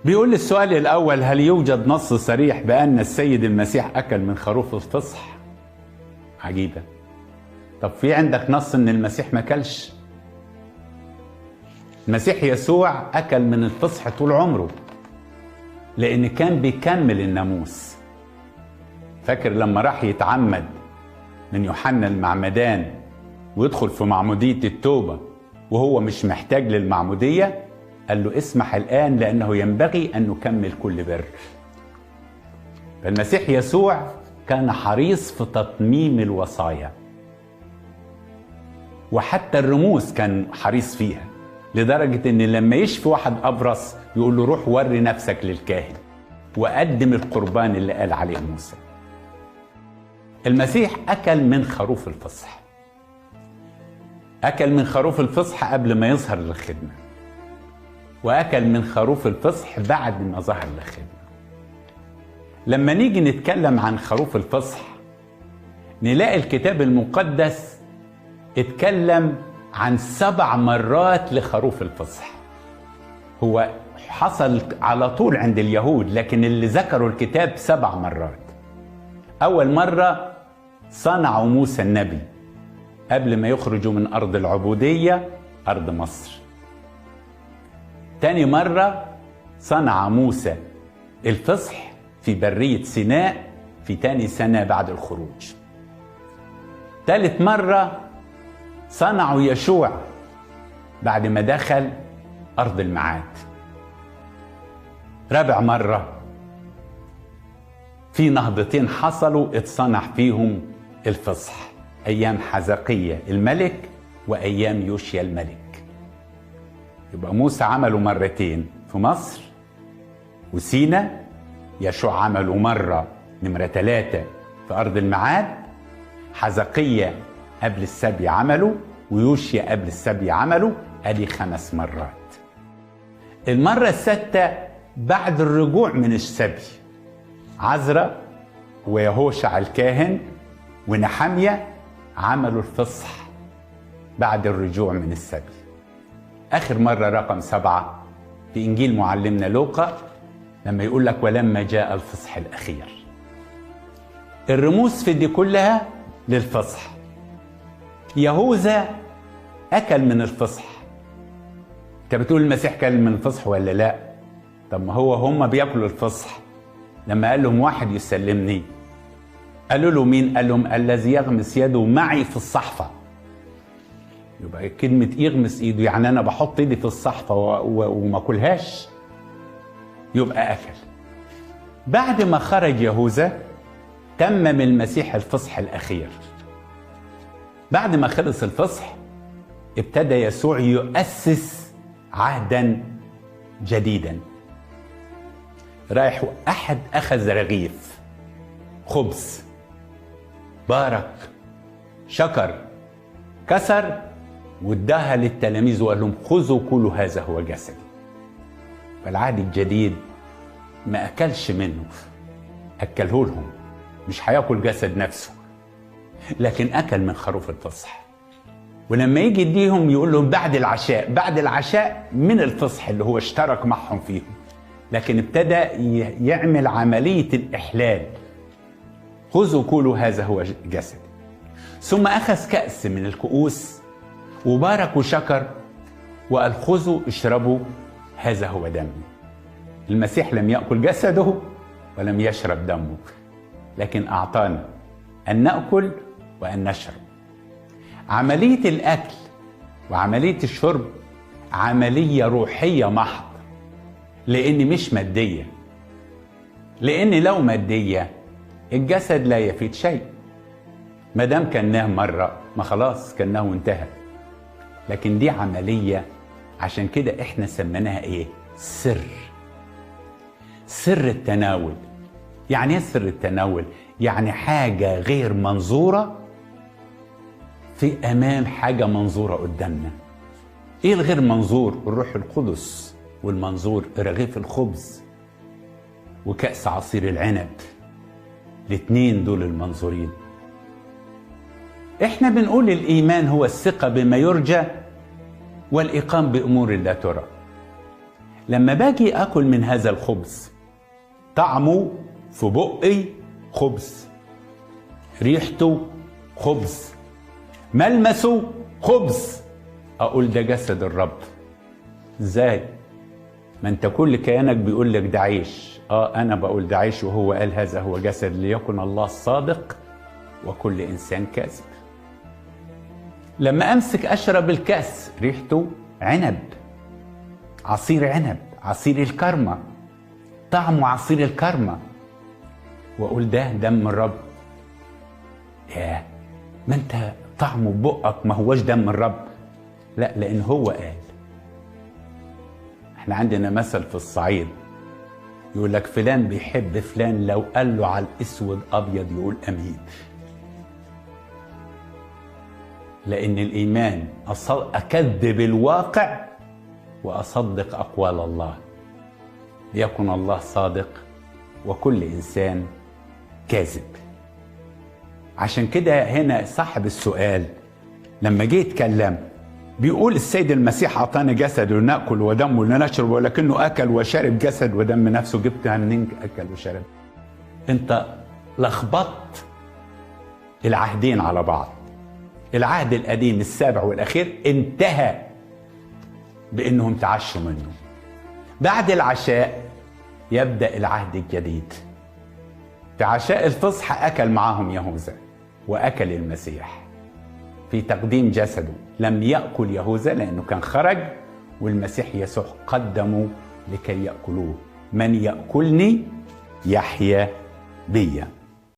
بيقول السؤال الأول: هل يوجد نص صريح بأن السيد المسيح أكل من خروف الفصح؟ عجيبة. طب في عندك نص إن المسيح ما أكلش؟ المسيح يسوع أكل من الفصح طول عمره، لأن كان بيكمل الناموس. فاكر لما راح يتعمد من يوحنا المعمدان ويدخل في معمودية التوبة وهو مش محتاج للمعمودية؟ قال له: اسمح الآن لأنه ينبغي أن نكمل كل بر. فالمسيح يسوع كان حريص في تتميم الوصايا، وحتى الرموز كان حريص فيها، لدرجة ان لما يشفي واحد أبرص يقول له: روح وري نفسك للكاهن وقدم القربان اللي قال عليه موسى. المسيح أكل من خروف الفصح، أكل من خروف الفصح قبل ما يظهر للخدمة، وأكل من خروف الفصح بعد ما ظهر للخدمة. لما نيجي نتكلم عن خروف الفصح نلاقي الكتاب المقدس اتكلم عن 7 مرات لخروف الفصح. هو حصل على طول عند اليهود، لكن اللي ذكروا الكتاب 7 مرات. أول مرة صنعوا موسى النبي قبل ما يخرجوا من أرض العبودية أرض مصر. تاني مرة صنع موسى الفصح في برية سيناء في تاني سنة بعد الخروج. تالت مرة صنعوا يشوع بعد ما دخل أرض الميعاد. رابع مرة في نهضتين حصلوا اتصنع فيهم الفصح، أيام حزقية الملك وأيام يوشيا الملك. يبقى موسى عمله مرتين في مصر وسينا، يشوع عمله مرة نمرة 3 في أرض الميعاد، حزقية قبل السبي عمله، ويوشيا قبل السبي عمله. ادي 5 مرات. المرة السادسة بعد الرجوع من السبي، عزرا ويهوشع الكاهن ونحمية عملوا الفصح بعد الرجوع من السبي. آخر مرة رقم 7 في إنجيل معلمنا لوقا لما يقول لك: ولما جاء الفصح الأخير. الرموز في دي كلها للفصح. يهوذا أكل من الفصح. أنت بتقول المسيح كل من الفصح ولا لا؟ طب ما هم بياكلوا الفصح. لما قال لهم: واحد يسلمني، قالوا له: مين؟ قال لهم: الذي يغمس يده معي في الصحفة. يبقى كلمة يغمس ايده يعني أنا بحط ايدي في الصحفة وما أكلهاش، يبقى أكل. بعد ما خرج يهوذا تمم المسيح الفصح الأخير. بعد ما خلص الفصح ابتدى يسوع يؤسس عهدا جديدا. رايح أحد أخذ رغيف خبز، بارك، شكر، كسر، واداها للتلاميذ وقال لهم: خذوا كلوا هذا هو جسدي. فالعهد الجديد ما أكلش منه، أكله لهم. مش هياكل جسد نفسه، لكن أكل من خروف الفصح. ولما يجي يديهم يقول لهم بعد العشاء، بعد العشاء من الفصح اللي هو اشترك معهم فيهم، لكن ابتدى يعمل عملية الإحلال. خذوا كلوا هذا هو جسدي. ثم أخذ كأس من الكؤوس وبارك وشكر وقال: خذوا اشربوا هذا هو دمي. المسيح لم يأكل جسده ولم يشرب دمه، لكن أعطانا أن نأكل وأن نشرب. عملية الأكل وعملية الشرب عملية روحية محض، لأن مش مادية. لأن لو مادية الجسد لا يفيد شيء. ما دام كناه مرة ما خلاص كناه وانتهى. لكن دي عملية، عشان كده احنا سميناها ايه؟ سر. سر التناول. يعني ايه سر التناول؟ يعني حاجة غير منظورة في أمام حاجة منظورة قدامنا. ايه الغير منظور؟ الروح القدس، والمنظور رغيف الخبز وكأس عصير العنب. الاتنين دول المنظورين. احنا بنقول الإيمان هو الثقة بما يرجى والإيقان بأمور لا ترى. لما باجي اكل من هذا الخبز طعمه في بقي خبز، ريحته خبز، ملمسه خبز، اقول ده جسد الرب. ازاي؟ ما انت كل كيانك بيقول لك ده عيش. انا بقول ده عيش، وهو قال هذا هو جسد ليكن الله الصادق وكل انسان كاذب. لما امسك اشرب الكاس ريحته عنب، عصير عنب، عصير الكرمة، طعمه عصير الكرمة، واقول ده دم الرب. ما انت طعمه بقك ما هوش دم الرب. لا، لان هو قال. احنا عندنا مثل في الصعيد يقول لك فلان بيحب فلان، لو قال له على الاسود ابيض يقول امين. لان الايمان اكذب الواقع واصدق اقوال الله. ليكن الله صادق وكل انسان كاذب. عشان كده هنا صاحب السؤال لما جه يتكلم بيقول السيد المسيح اعطانا جسد لناكل ودم لنشرب، ولكنه اكل وشرب جسد ودم نفسه. جبتها منين اكل وشرب؟ انت لخبطت العهدين على بعض. العهد القديم السابع والاخير انتهى بانهم تعشوا منه. بعد العشاء يبدا العهد الجديد. في عشاء الفصح اكل معهم يهوذا واكل المسيح في تقديم جسده. لم يأكل يهوذا لأنه كان خرج، والمسيح يسوع قدمه لكي يأكلوه. من يأكلني يحيا بي.